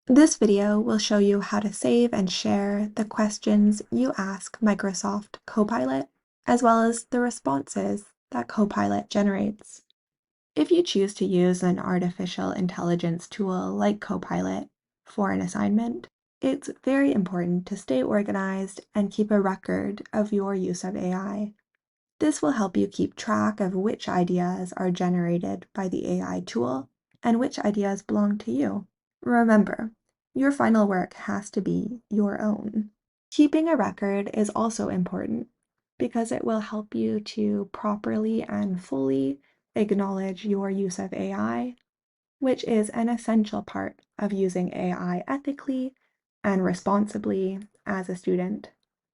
This video will show you how to save and share the questions you ask Microsoft Copilot, as well as the responses that Copilot generates. If you choose to use an artificial intelligence tool like Copilot for an assignment, it's very important to stay organized and keep a record of your use of AI. This will help you keep track of which ideas are generated by the AI tool and which ideas belong to you. Remember, your final work has to be your own. Keeping a record is also important because it will help you to properly and fully acknowledge your use of AI, which is an essential part of using AI ethically and responsibly as a student.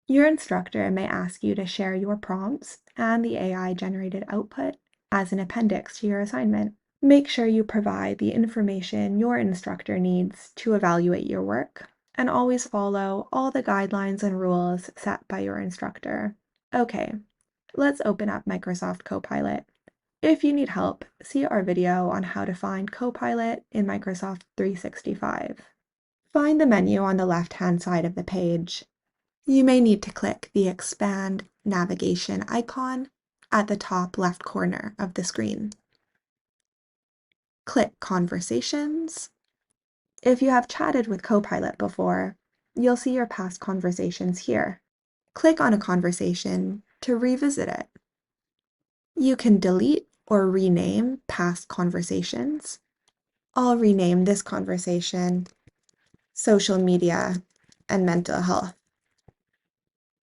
Your instructor may ask you to share your prompts and the AI-generated output as an appendix to your assignment. Make sure you provide the information your instructor needs to evaluate your work, and always follow all the guidelines and rules set by your instructor. Okay, let's open up Microsoft Copilot. If you need help, see our video on how to find Copilot in Microsoft 365. Find the menu on the left-hand side of the page. You may need to click the Expand navigation icon at the top left corner of the screen. Click Conversations. If you have chatted with Copilot before, you'll see your past conversations here. Click on a conversation to revisit it. You can delete or rename past conversations. I'll rename this conversation Social Media and Mental Health.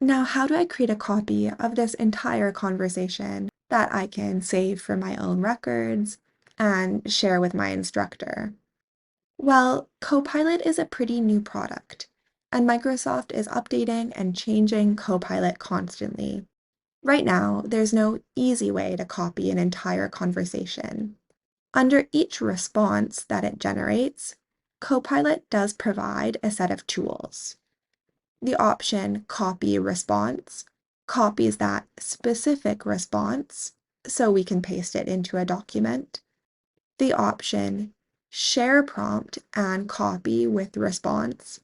Now, how do I create a copy of this entire conversation that I can save for my own records and share with my instructor? Well, Copilot is a pretty new product, and Microsoft is updating and changing Copilot constantly. Right now, there's no easy way to copy an entire conversation. Under each response that it generates, Copilot does provide a set of tools. The option Copy Response copies that specific response so we can paste it into a document. The option Share Prompt and Copy with Response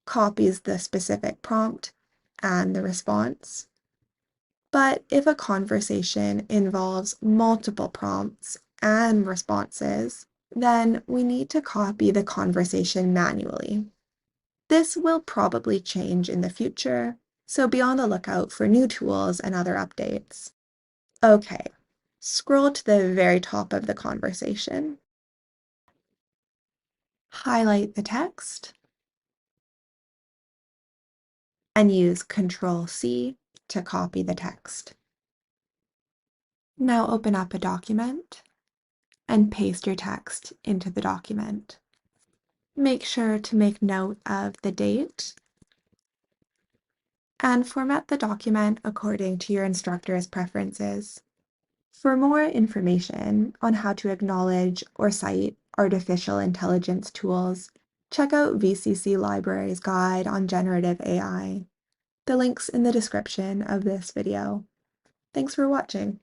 copies the specific prompt and the response. But if a conversation involves multiple prompts and responses, then we need to copy the conversation manually. This will probably change in the future, so be on the lookout for new tools and other updates. Okay, scroll to the very top of the conversation. Highlight the text and use Control-C to copy the text. Now open up a document and paste your text into the document. Make sure to make note of the date and format the document according to your instructor's preferences. For more information on how to acknowledge or cite artificial intelligence tools, check out VCC Library's guide on generative AI. The link's in the description of this video. Thanks for watching.